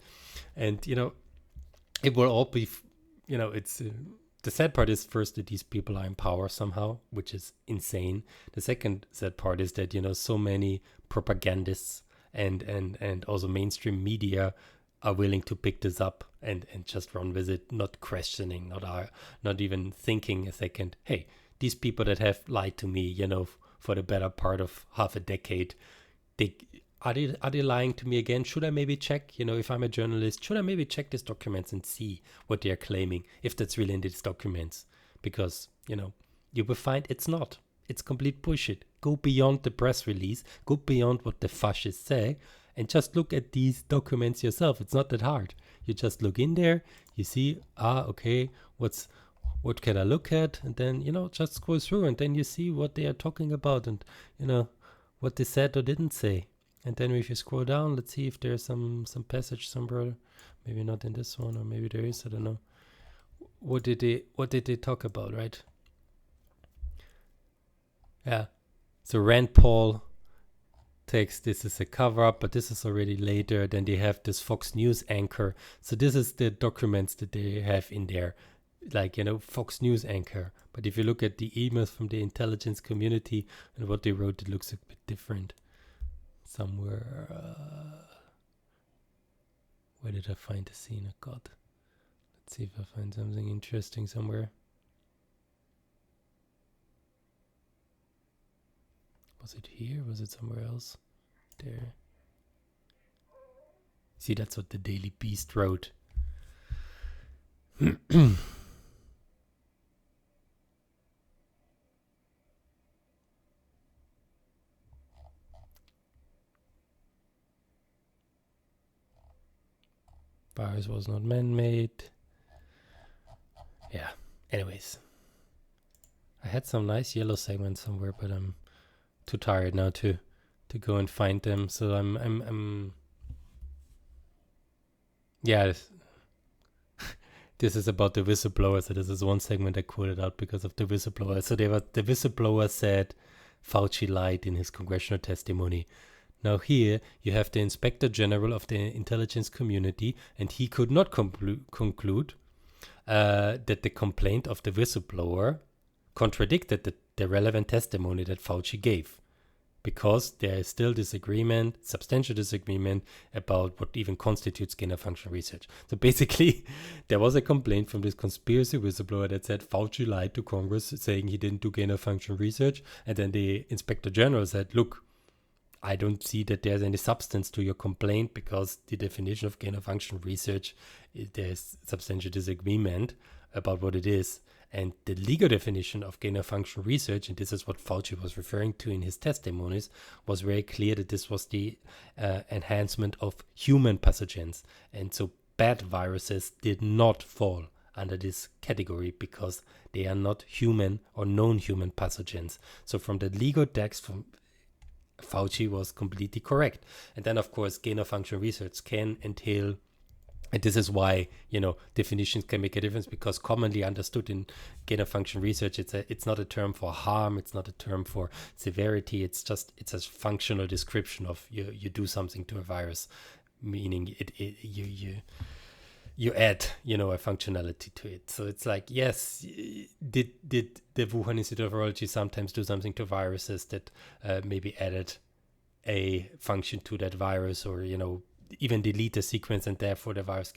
And, it will all be, it's... the sad part is first that these people are in power somehow, which is insane. The second sad part is that, so many propagandists and also mainstream media are willing to pick this up and just run with it, not questioning, not even thinking a second, hey, these people that have lied to me, for the better part of half a decade, are they lying to me again? Should I maybe check, if I'm a journalist, should I maybe check these documents and see what they are claiming, if that's really in these documents? Because, you will find it's not. It's complete bullshit. Go beyond the press release, go beyond what the fascists say, and just look at these documents yourself. It's not that hard. You just look in there, you see, okay, what can I look at? And then, just scroll through and then you see what they are talking about and, what they said or didn't say. And then if you scroll down, let's see if there's some passage somewhere. Maybe not in this one, or maybe there is, I don't know. What did they talk about, right? Yeah. So Rand Paul takes this as a cover up, but this is already later. Then they have this Fox News anchor. So this is the documents that they have in there, like, Fox News anchor. But if you look at the emails from the intelligence community and what they wrote, it looks a bit different. Somewhere, where did I find the scene? Oh God, let's see if I find something interesting somewhere. Was it here? Was it somewhere else? There. See, that's what the Daily Beast wrote. Virus was not man-made. Yeah. Anyways, I had some nice yellow segments somewhere, but I'm too tired now to go and find them. So I'm yeah. This is about the whistleblower. So this is one segment I quoted out because of the whistleblower. So the whistleblower said Fauci lied in his congressional testimony. Now here you have the Inspector General of the intelligence community, and he could not conclude that the complaint of the whistleblower contradicted the relevant testimony that Fauci gave, because there is still disagreement, substantial disagreement, about what even constitutes gain-of-function research. So basically, there was a complaint from this conspiracy whistleblower that said Fauci lied to Congress, saying he didn't do gain-of-function research, and then the Inspector General said, look, I don't see that there's any substance to your complaint, because the definition of gain-of-function research, there's substantial disagreement about what it is. And the legal definition of gain-of-function research, and this is what Fauci was referring to in his testimonies, was very clear that this was the enhancement of human pathogens. And so bad viruses did not fall under this category because they are not human or known human pathogens. So from the legal text, from Fauci was completely correct. And then, of course, gain-of-function research can entail, and this is why, definitions can make a difference, because commonly understood in gain-of-function research, it's not a term for harm, it's not a term for severity, it's a functional description of you do something to a virus, meaning you add, a functionality to it. So it's like, yes, did the Wuhan Institute of Virology sometimes do something to viruses that maybe added a function to that virus, or even delete the sequence, and therefore the virus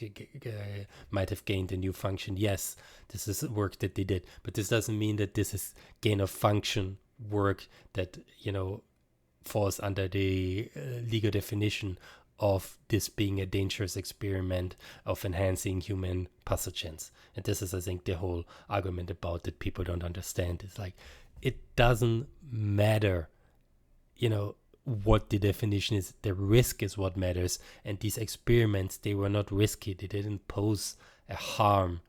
might have gained a new function? Yes, this is work that they did, but this doesn't mean that this is gain of function work that falls under the legal definition of this being a dangerous experiment of enhancing human pathogens. And this is, I think, the whole argument about that people don't understand. It's like, it doesn't matter, what the definition is. The risk is what matters. And these experiments, they were not risky. They didn't pose a harm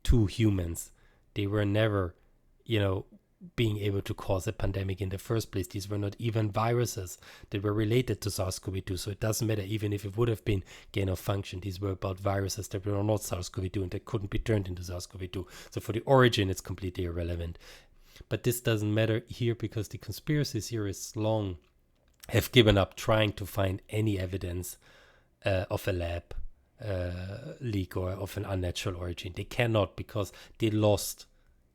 to humans. They were never, being able to cause a pandemic in the first place. These were not even viruses that were related to SARS-CoV-2. So it doesn't matter, even if it would have been gain of function. These were about viruses that were not SARS-CoV-2 and that couldn't be turned into SARS-CoV-2. So for the origin, it's completely irrelevant. But this doesn't matter here, because the conspiracy theorists long have given up trying to find any evidence of a lab leak or of an unnatural origin. They cannot, because they lost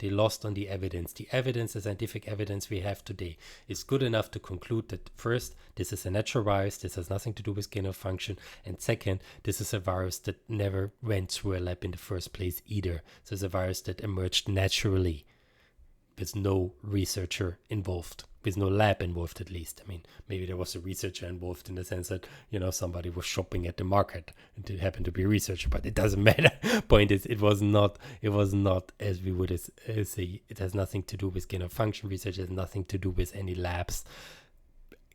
on the evidence. The evidence, the scientific evidence we have today, is good enough to conclude that, first, this is a natural virus, this has nothing to do with gain of function, and second, this is a virus that never went through a lab in the first place either. So it's a virus that emerged naturally, with no researcher involved, with no lab involved, at least. I mean, maybe there was a researcher involved in the sense that, somebody was shopping at the market and it happened to be a researcher, but it doesn't matter. Point is, it was not, as we would say, it has nothing to do with gain of function research, it has nothing to do with any labs.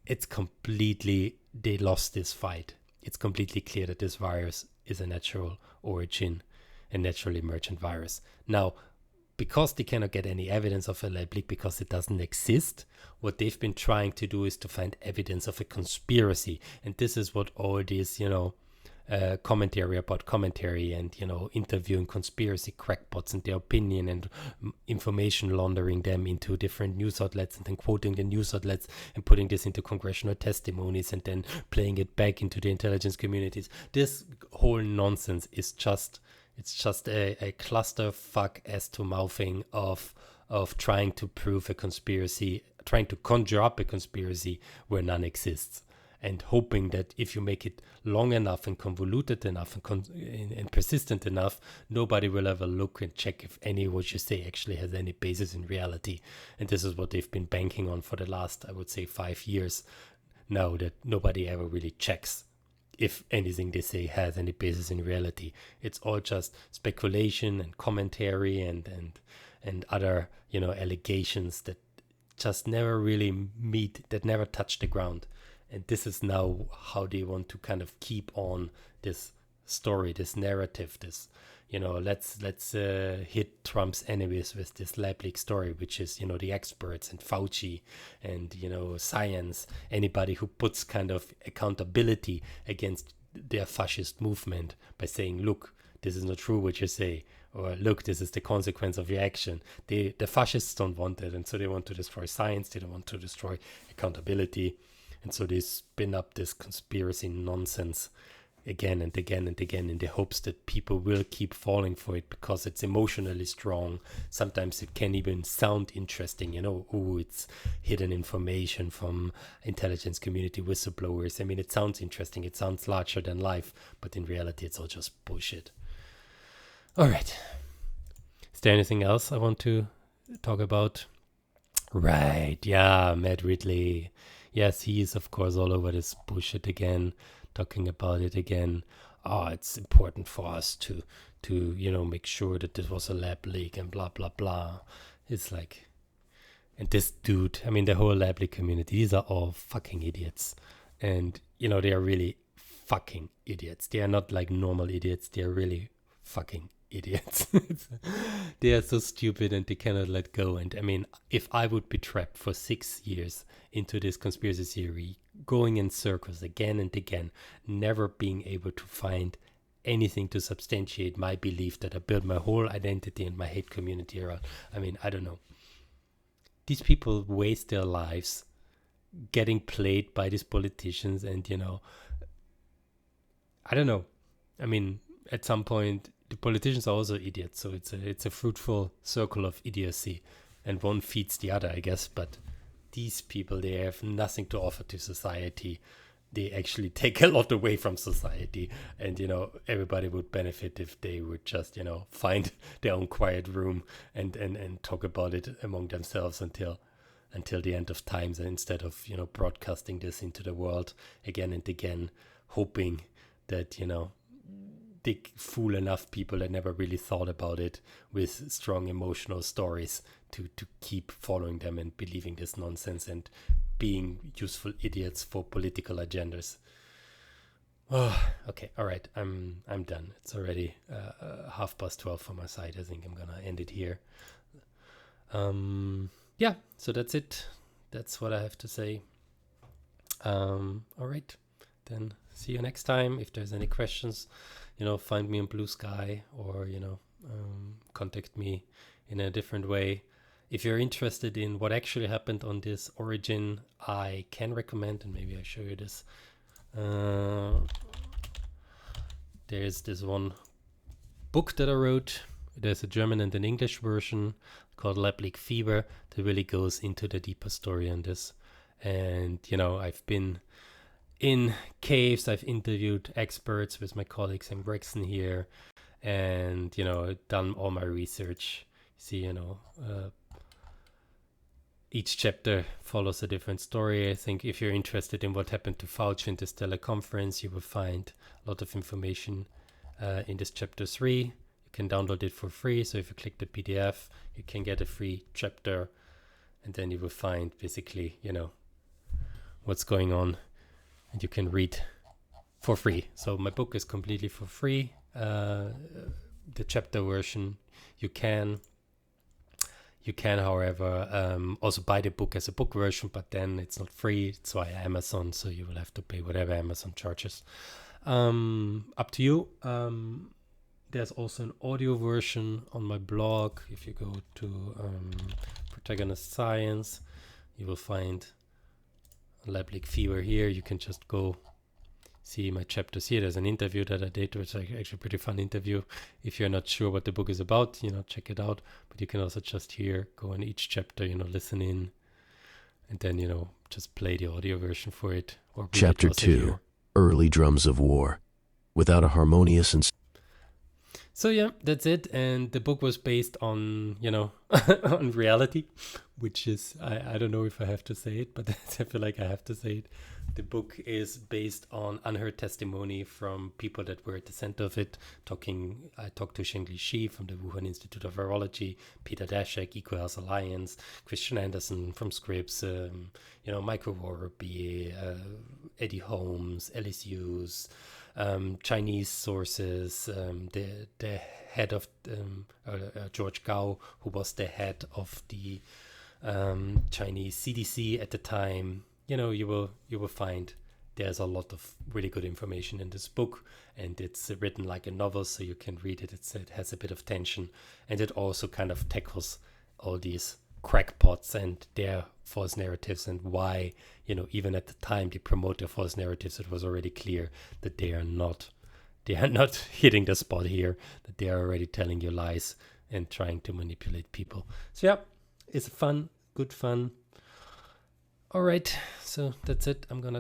It's completely, they lost this fight. It's completely clear that this virus is a natural origin, a naturally emergent virus. Now, because they cannot get any evidence of a lab leak because it doesn't exist, what they've been trying to do is to find evidence of a conspiracy. And this is what all these, commentary about commentary and, interviewing conspiracy crackpots and their opinion and information laundering them into different news outlets and then quoting the news outlets and putting this into congressional testimonies and then playing it back into the intelligence communities. This whole nonsense is just... It's just a clusterfuck as to mouthing of trying to prove a conspiracy, trying to conjure up a conspiracy where none exists, and hoping that if you make it long enough and convoluted enough and persistent enough, nobody will ever look and check if any of what you say actually has any basis in reality. And this is what they've been banking on for the last, I would say, 5 years now, that nobody ever really checks if anything they say has any basis in reality. It's all just speculation and commentary and other, allegations that just never really meet, that never touch the ground. And this is now how they want to kind of keep on this story, this narrative, this, let's hit Trump's enemies with this lab leak story, which is, the experts and Fauci and, science, anybody who puts kind of accountability against their fascist movement by saying, look, this is not true what you say, or look, this is the consequence of your action. The fascists don't want it, and so they want to destroy science, they don't want to destroy accountability, and so they spin up this conspiracy nonsense again and again and again in the hopes that people will keep falling for it because it's emotionally strong. Sometimes it can even sound interesting, it's hidden information from intelligence community whistleblowers. I mean, it sounds interesting, it sounds larger than life, but in reality it's all just bullshit. All right, is there anything else I want to talk about? Right, yeah, Matt Ridley. Yes, he is of course all over this bullshit again, talking about it again. It's important for us to make sure that this was a lab leak and blah blah blah. It's like, and this dude, I mean, the whole lab leak community, these are all fucking idiots, and they are really fucking idiots. They are not like normal idiots. They are really fucking idiots. They are so stupid and they cannot let go. And I mean, if I would be trapped for 6 years into this conspiracy theory, going in circles again and again, never being able to find anything to substantiate my belief that I built my whole identity and my hate community around, I mean, I don't know. These people waste their lives getting played by these politicians, and I don't know. I mean, at some point, the politicians are also idiots. So it's a fruitful circle of idiocy, and one feeds the other, I guess. But these people, they have nothing to offer to society. They actually take a lot away from society, and everybody would benefit if they would just find their own quiet room and talk about it among themselves until the end of times, instead of broadcasting this into the world again and again, hoping that they fool enough people that never really thought about it with strong emotional stories to keep following them and believing this nonsense and being useful idiots for political agendas. Oh, okay, all right, I'm done. It's already 12:30 for my side. I think I'm gonna end it here. Yeah, so that's it. That's what I have to say. All right, then see you next time. If there's any questions, find me on Blue Sky, or contact me in a different way. If you're interested in what actually happened on this origin, I can recommend, and maybe I show you this. There's this one book that I wrote. There's a German and an English version called Leiblich Fever that really goes into the deeper story on this. And, I've been in caves, I've interviewed experts with my colleague Sam Gregson here, and, done all my research. See, each chapter follows a different story. I think if you're interested in what happened to Fauci in this teleconference, you will find a lot of information in this chapter 3. You can download it for free. So if you click the PDF, you can get a free chapter, and then you will find basically, what's going on, and you can read for free. So my book is completely for free. The chapter version, you can, however, also buy the book as a book version, but then it's not free. It's via Amazon, so you will have to pay whatever Amazon charges. Up to you. There's also an audio version on my blog. If you go to Protagonist Science, you will find Leiblich Fever here. You can just go see my chapters here. There's an interview that I did, which is actually a pretty fun interview. If you're not sure what the book is about, check it out. But you can also just here go in each chapter, listen in, and then, just play the audio version for it. Or Chapter 2, Early Drums of War. Without a harmonious and... So yeah, that's it. And the book was based on, on reality, which is, I don't know if I have to say it, but I feel like I have to say it. The book is based on unheard testimony from people that were at the center of it. I talked to Shengli Shi from the Wuhan Institute of Virology, Peter Daszak, Eco Health Alliance, Christian Anderson from Scripps, Michael Warby, Eddie Holmes, LSU's, Chinese sources, the head of George Gao, who was the head of the Chinese CDC at the time. You will find there's a lot of really good information in this book, and it's written like a novel, so you can read it. It has a bit of tension, and it also kind of tackles all these crackpots and their false narratives, and why, even at the time they promote their false narratives, it was already clear that they are not hitting the spot here, that they are already telling you lies and trying to manipulate people. So yeah, it's good fun. All right, so that's it. I'm gonna